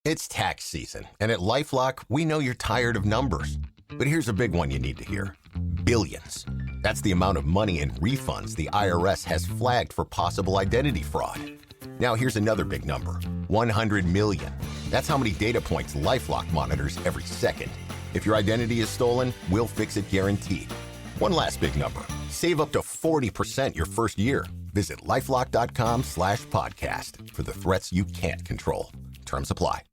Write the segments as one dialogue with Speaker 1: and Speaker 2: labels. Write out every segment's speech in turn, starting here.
Speaker 1: It's tax season, and at LifeLock, we know you're tired of numbers. But here's a big one you need to hear. Billions. That's the amount of money in refunds the IRS has flagged for possible identity fraud. Now here's another big number. 100 million. That's how many data points LifeLock monitors every second. If your identity is stolen, we'll fix it guaranteed. One last big number. Save up to 40% your first year. Visit LifeLock.com/podcast for the threats you can't control. Terms apply.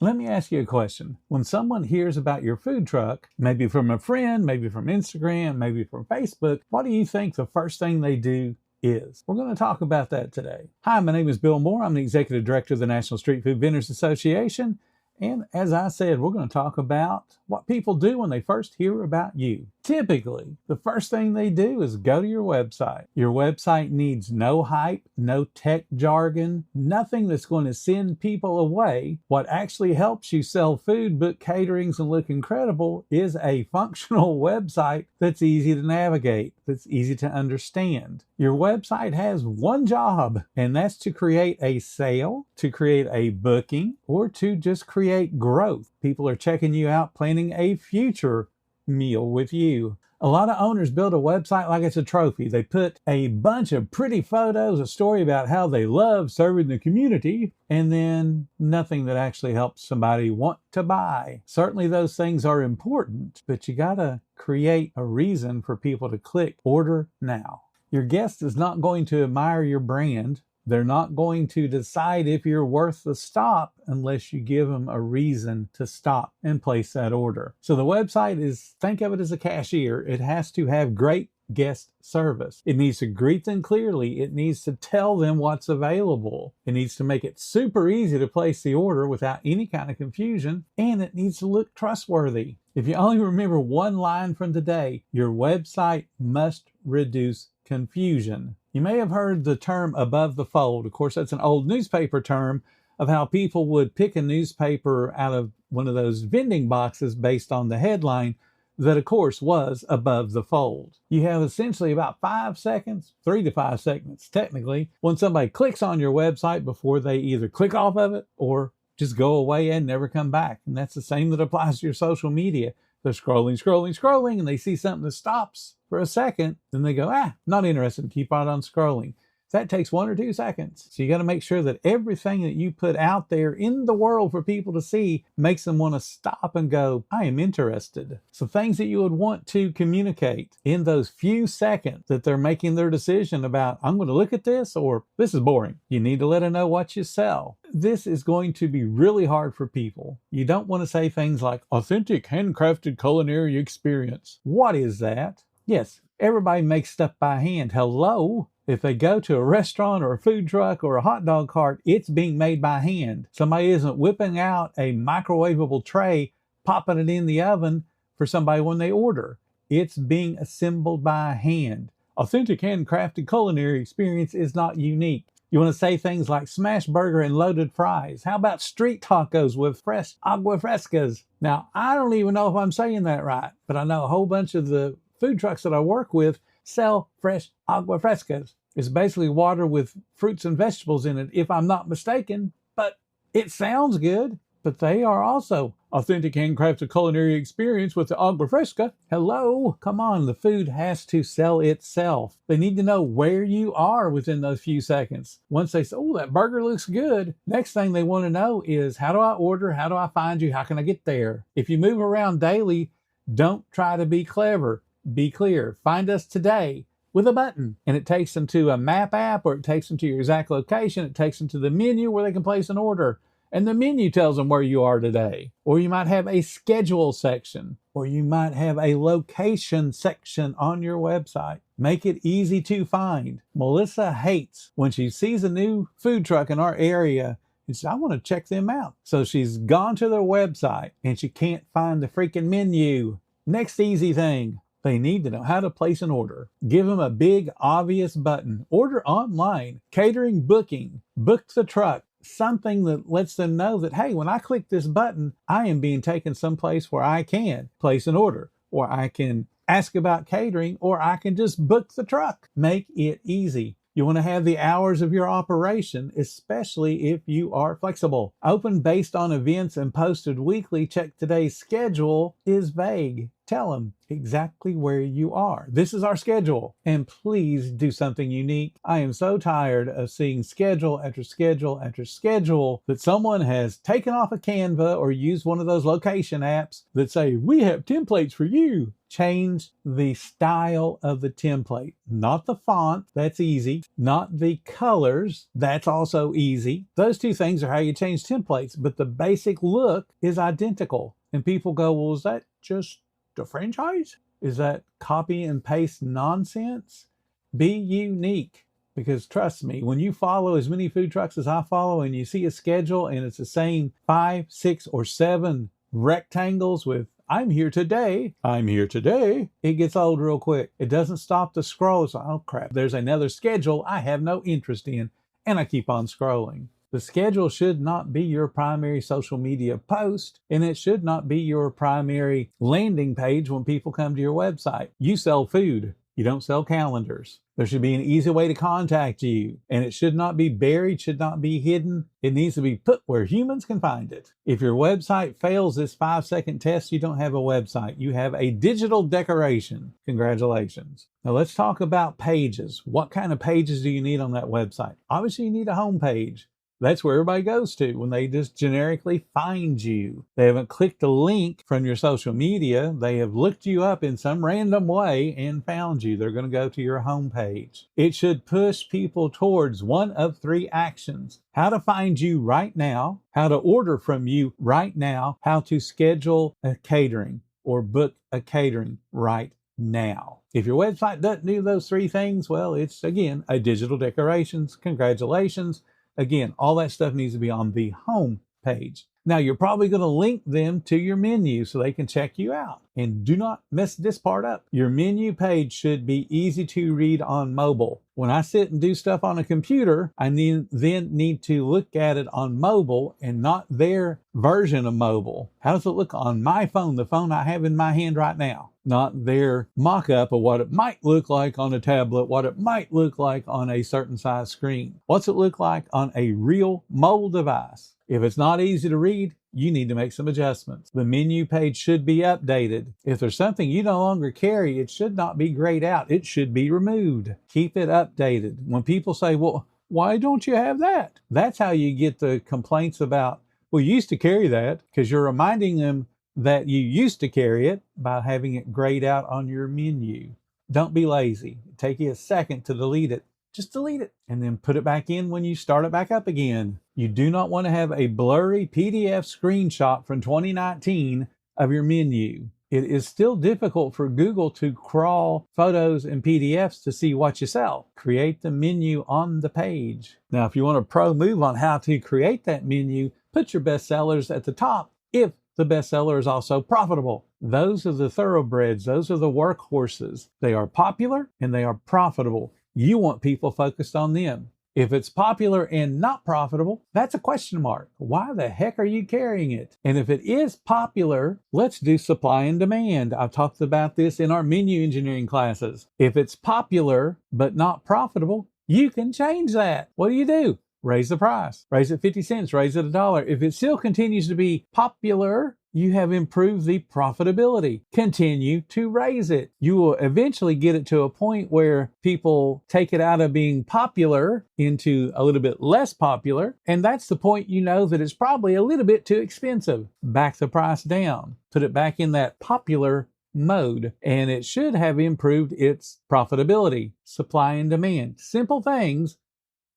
Speaker 2: Let me ask you a question. When someone hears about your food truck, maybe from a friend, maybe from Instagram, maybe from Facebook, what do you think the first thing they do is? We're going to talk about that today. Hi, my name is Bill Moore. I'm the Executive Director of the National Street Food Vendors Association. And as I said, we're going to talk about what people do when they first hear about you. Typically, the first thing they do is go to your website. Your website needs no hype, no tech jargon, nothing that's going to send people away. What actually helps you sell food, book caterings, and look incredible is a functional website that's easy to navigate, that's easy to understand. Your website has one job, and that's to create a sale, to create a booking, or to just create growth. People are checking you out, planning a future meal with you. A lot of owners build a website like it's a trophy. They put a bunch of pretty photos, a story about how they love serving the community, and then nothing that actually helps somebody want to buy. Certainly those things are important, but you gotta create a reason for people to click order now. Your guest is not going to admire your brand. They're not going to decide if you're worth the stop unless you give them a reason to stop and place that order. So the website is, think of it as a cashier. It has to have great guest service. It needs to greet them clearly. It needs to tell them what's available. It needs to make it super easy to place the order without any kind of confusion. And it needs to look trustworthy. If you only remember one line from today, your website must reduce confusion. You may have heard the term above the fold. Of course, that's an old newspaper term of how people would pick a newspaper out of one of those vending boxes based on the headline that, of course, was above the fold. You have essentially about 5 seconds, 3 to 5 seconds, technically, when somebody clicks on your website before they either click off of it or just go away and never come back. And that's the same that applies to your social media. They're scrolling, and they see something that stops for a second. Then they go, not interested, keep right on scrolling. That takes 1 or 2 seconds. So you got to make sure that everything that you put out there in the world for people to see makes them want to stop and go, I am interested. So things that you would want to communicate in those few seconds that they're making their decision about, I'm going to look at this, or this is boring. You need to let them know what you sell. This is going to be really hard for people. You don't want to say things like authentic handcrafted culinary experience. What is that? Yes, everybody makes stuff by hand. Hello? If they go to a restaurant or a food truck or a hot dog cart, it's being made by hand. Somebody isn't whipping out a microwavable tray, popping it in the oven for somebody when they order. It's being assembled by hand. Authentic handcrafted culinary experience is not unique. You want to say things like smash burger and loaded fries. How about street tacos with fresh agua frescas? Now, I don't even know if I'm saying that right, but I know a whole bunch of the food trucks that I work with sell fresh agua frescas. It's basically water with fruits and vegetables in it, if I'm not mistaken, but it sounds good. But they are also authentic handcrafted culinary experience with the agua fresca. Hello, come on, the food has to sell itself. They need to know where you are within those few seconds. Once they say, oh, that burger looks good, next thing they want to know is, how do I order? How do I find you? How can I get there? If you move around daily, don't try to be clever. Be clear. Find us today with a button, and it takes them to a map app, or it takes them to your exact location. It takes them to the menu where they can place an order, and the menu tells them where you are today. Or you might have a schedule section, or you might have a location section on your website. Make it easy to find. Melissa hates when she sees a new food truck in our area and says, I want to check them out. So she's gone to their website and she can't find the freaking menu. Next easy thing. They need to know how to place an order. Give them a big, obvious button. Order online. Catering booking. Book the truck. Something that lets them know that, hey, when I click this button, I am being taken someplace where I can place an order, or I can ask about catering, or I can just book the truck. Make it easy. You want to have the hours of your operation, especially if you are flexible. Open based on events and posted weekly. Check today's schedule is vague. Tell them exactly where you are. This is our schedule, and please do something unique. I am so tired of seeing schedule after schedule after schedule that someone has taken off a Canva or used one of those location apps that say, we have templates for you. Change the style of the template, not the font. That's easy. Not the colors. That's also easy. Those two things are how you change templates, but the basic look is identical. And people go, well, is that just a franchise? Is that copy and paste nonsense? Be unique. Because trust me, when you follow as many food trucks as I follow and you see a schedule and it's the same 5, 6, or 7 rectangles with I'm here today, it gets old real quick. It doesn't stop the scroll. It's like, oh crap, there's another schedule I have no interest in, and I keep on scrolling. The schedule should not be your primary social media post, and it should not be your primary landing page when people come to your website. You sell food. You don't sell calendars. There should be an easy way to contact you, and it should not be buried, should not be hidden. It needs to be put where humans can find it. If your website fails this 5-second test, you don't have a website. You have a digital decoration. Congratulations. Now let's talk about pages. What kind of pages do you need on that website? Obviously, you need a home page. That's where everybody goes to when they just generically find you. They haven't clicked a link from your social media. They have looked you up in some random way and found you. They're going to go to your homepage. It should push people towards one of 3 actions: how to find you right now, how to order from you right now, how to schedule a catering or book a catering right now. If your website doesn't do those 3 things, well, it's again a digital decorations. Congratulations. Again, all that stuff needs to be on the home page. Now, you're probably going to link them to your menu so they can check you out. And do not mess this part up. Your menu page should be easy to read on mobile. When I sit and do stuff on a computer, I then need to look at it on mobile and not their version of mobile. How does it look on my phone, the phone I have in my hand right now? Not their mock-up of what it might look like on a tablet, what it might look like on a certain size screen. What's it look like on a real mobile device? If it's not easy to read, you need to make some adjustments. The menu page should be updated. If there's something you no longer carry, it should not be grayed out. It should be removed. Keep it updated. When people say, well, why don't you have that? That's how you get the complaints about, well, you used to carry that, because you're reminding them that you used to carry it by having it grayed out on your menu. Don't be lazy. Take you a second to delete it. Just delete it and then put it back in when you start it back up again. You do not want to have a blurry PDF screenshot from 2019 of your menu. It is still difficult for Google to crawl photos and PDFs to see what you sell. Create the menu on the page. Now, if you want a pro move on how to create that menu, put your bestsellers at the top if the bestseller is also profitable. Those are the thoroughbreds. Those are the workhorses. They are popular and they are profitable. You want people focused on them. If it's popular and not profitable, that's a question mark. Why the heck are you carrying it? And if it is popular, let's do supply and demand. I've talked about this in our menu engineering classes. If it's popular but not profitable, you can change that. What do? Raise the price. Raise it 50 cents, raise it $1. If it still continues to be popular, you have improved the profitability. Continue to raise it. You will eventually get it to a point where people take it out of being popular into a little bit less popular. And that's the point you know that it's probably a little bit too expensive. Back the price down. Put it back in that popular mode, and it should have improved its profitability. Supply and demand. Simple things,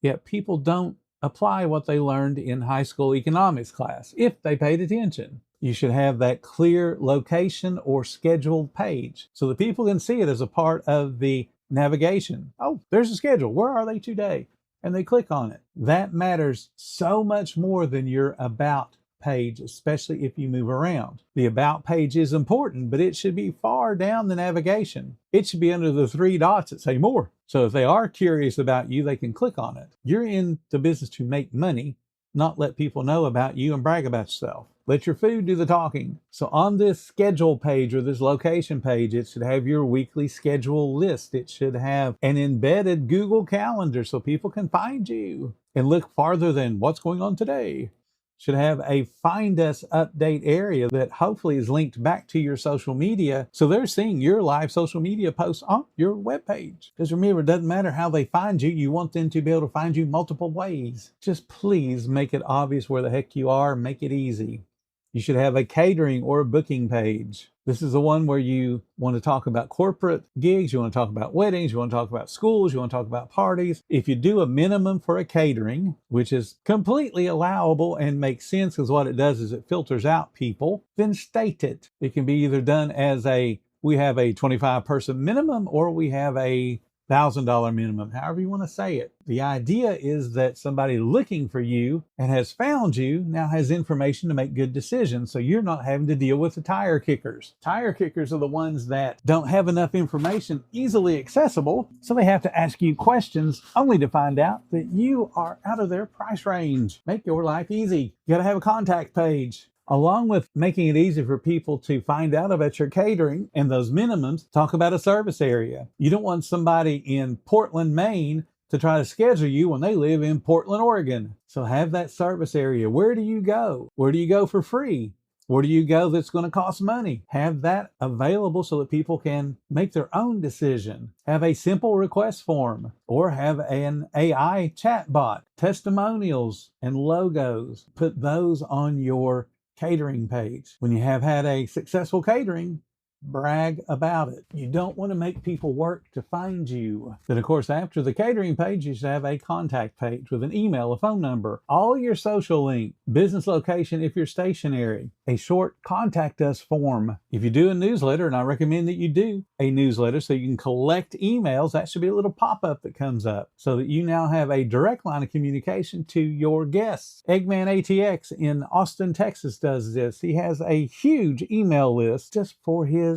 Speaker 2: yet people don't apply what they learned in high school economics class if they paid attention. You should have that clear location or scheduled page so that people can see it as a part of the navigation. Oh, there's a schedule. Where are they today? And they click on it. That matters so much more than your about page, especially if you move around. The about page is important, but it should be far down the navigation. It should be under the 3 dots that say more. So if they are curious about you, they can click on it. You're in the business to make money, not let people know about you and brag about yourself. Let your food do the talking. So on this schedule page or this location page, it should have your weekly schedule list. It should have an embedded Google Calendar so people can find you and look farther than what's going on today. Should have a find us update area that hopefully is linked back to your social media. So they're seeing your live social media posts on your webpage. Because remember, it doesn't matter how they find you. You want them to be able to find you multiple ways. Just please make it obvious where the heck you are. Make it easy. You should have a catering or a booking page. This is the one where you want to talk about corporate gigs, you want to talk about weddings, you want to talk about schools, you want to talk about parties. If you do a minimum for a catering, which is completely allowable and makes sense because what it does is it filters out people, then state it. It can be either done as we have a 25-person minimum or we have a $1,000 minimum, however you want to say it. The idea is that somebody looking for you and has found you now has information to make good decisions, so you're not having to deal with the tire kickers. Tire kickers are the ones that don't have enough information easily accessible, so they have to ask you questions only to find out that you are out of their price range. Make your life easy. You got to have a contact page. Along with making it easy for people to find out about your catering and those minimums, talk about a service area. You don't want somebody in Portland, Maine to try to schedule you when they live in Portland, Oregon. So have that service area. Where do you go? Where do you go for free? Where do you go that's going to cost money? Have that available so that people can make their own decision. Have a simple request form or have an AI chatbot, testimonials and logos. Put those on your catering page. When you have had a successful catering, brag about it. You don't want to make people work to find you. Then, of course, after the catering page, you should have a contact page with an email, a phone number, all your social link, business location if you're stationary, a short contact us form. If you do a newsletter, and I recommend that you do a newsletter so you can collect emails, that should be a little pop-up that comes up so that you now have a direct line of communication to your guests. Eggman ATX in Austin, Texas does this. He has a huge email list just for his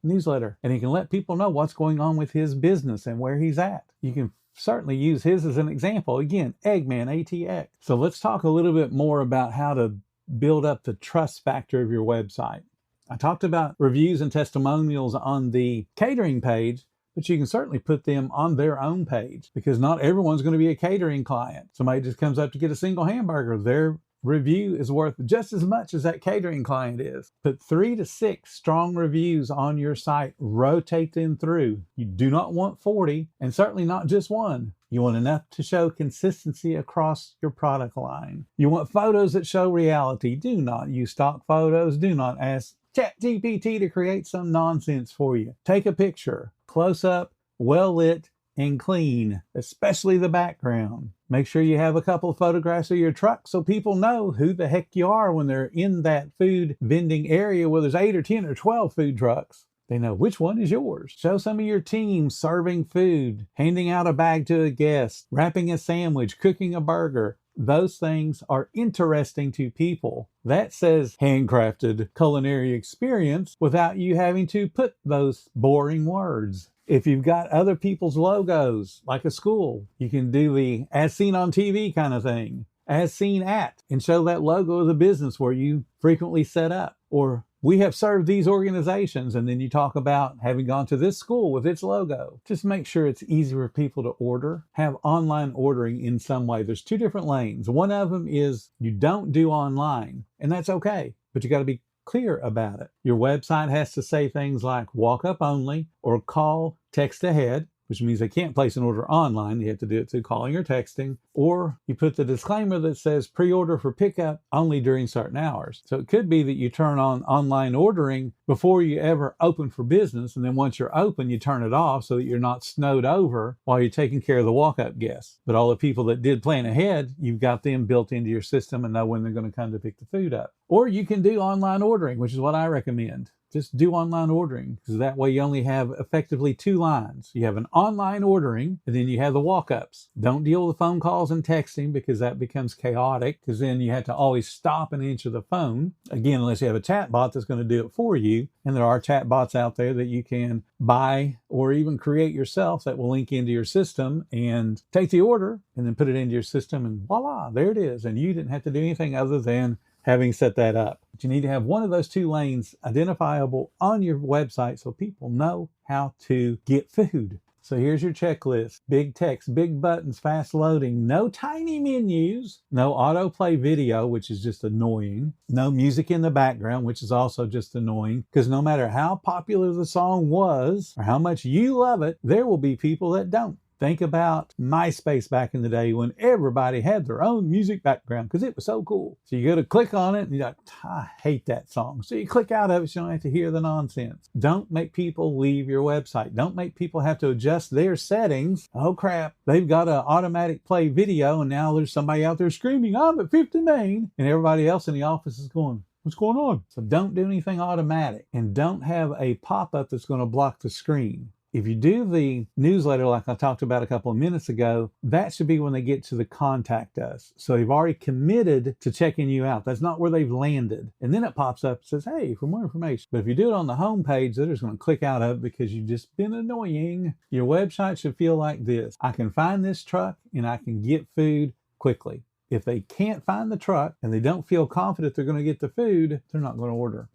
Speaker 2: newsletter, and he can let people know what's going on with his business and where he's at. You can certainly use his as an example. Again, Eggman ATX. So let's talk a little bit more about how to build up the trust factor of your website. I talked about reviews and testimonials on the catering page, but you can certainly put them on their own page because not everyone's going to be a catering client. Somebody just comes up to get a single hamburger. Their review is worth just as much as that catering client is. Put 3 to 6 strong reviews on your site. Rotate them through. You do not want 40, and certainly not just one. You want enough to show consistency across your product line. You want photos that show reality. Do not use stock photos. Do not ask ChatGPT to create some nonsense for you. Take a picture, close up, well lit, and clean, especially the background. Make sure you have a couple of photographs of your truck so people know who the heck you are when they're in that food vending area where there's 8 or 10 or 12 food trucks. They know which one is yours. Show some of your team serving food, handing out a bag to a guest, wrapping a sandwich, cooking a burger. Those things are interesting to people. That says handcrafted culinary experience without you having to put those boring words. If you've got other people's logos, like a school, you can do the as seen on TV kind of thing, as seen at, and show that logo of the business where you frequently set up. Or we have served these organizations, and then you talk about having gone to this school with its logo. Just make sure it's easy for people to order. Have online ordering in some way. There's 2 different lanes. One of them is you don't do online, and that's okay, but you got to be clear about it. Your website has to say things like walk up only or call, text ahead, which means they can't place an order online. You have to do it through calling or texting. Or you put the disclaimer that says pre-order for pickup only during certain hours. So it could be that you turn on online ordering before you ever open for business. And then once you're open, you turn it off so that you're not snowed over while you're taking care of the walk-up guests. But all the people that did plan ahead, you've got them built into your system and know when they're going to come to pick the food up. Or you can do online ordering, which is what I recommend. just do online ordering, because that way you only have effectively 2 lines. You have an online ordering, and then you have the walk-ups. Don't deal with phone calls and texting, because that becomes chaotic, because then you have to always stop and answer the phone. Again, unless you have a chat bot that's going to do it for you. And there are chat bots out there that you can buy or even create yourself that will link into your system and take the order and then put it into your system, and voila, there it is. And you didn't have to do anything other than having set that up. But you need to have one of those 2 lanes identifiable on your website so people know how to get food. So here's your checklist. Big text, big buttons, fast loading, no tiny menus, no autoplay video, which is just annoying, no music in the background, which is also just annoying, because no matter how popular the song was or how much you love it, there will be people that don't. Think about MySpace back in the day when everybody had their own music background because it was so cool. So you go to click on it and you're like, I hate that song. So you click out of it so you don't have to hear the nonsense. Don't make people leave your website. Don't make people have to adjust their settings. Oh crap, they've got an automatic play video and now there's somebody out there screaming, I'm at 50 Main, and everybody else in the office is going, what's going on? So don't do anything automatic, and don't have a pop-up that's going to block the screen. If you do the newsletter like I talked about a couple of minutes ago, that should be when they get to the contact us. So they've already committed to checking you out. That's not where they've landed. And then it pops up and says, hey, for more information. But if you do it on the home page, they're just going to click out of it because you've just been annoying. Your website should feel like this. I can find this truck and I can get food quickly. If they can't find the truck and they don't feel confident they're going to get the food, they're not going to order.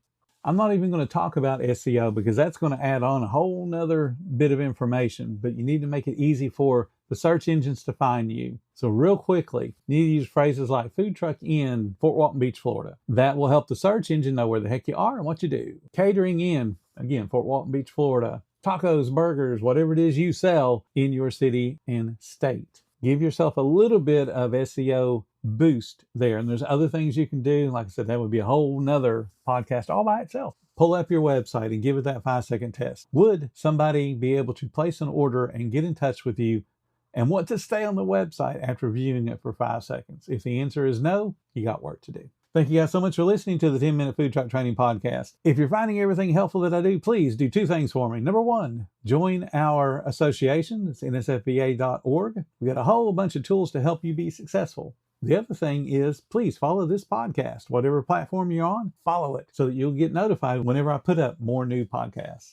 Speaker 2: I'm not even going to talk about SEO because that's going to add on a whole nother bit of information, but you need to make it easy for the search engines to find you. So real quickly, you need to use phrases like food truck in Fort Walton Beach, Florida. That will help the search engine know where the heck you are and what you do. Catering in, again, Fort Walton Beach, Florida. Tacos, burgers, whatever it is you sell in your city and state. Give yourself a little bit of SEO boost there. And there's other things you can do. Like I said, that would be a whole nother podcast all by itself. Pull up your website and give it that 5-second test. Would somebody be able to place an order and get in touch with you and want to stay on the website after viewing it for 5 seconds? If the answer is no, you got work to do. Thank you guys so much for listening to the 10-Minute Food Truck Training Podcast. If you're finding everything helpful that I do, please do 2 things for me. Number 1, join our association. It's nsfba.org. We got a whole bunch of tools to help you be successful. The other thing is, please follow this podcast. Whatever platform you're on, follow it so that you'll get notified whenever I put up more new podcasts.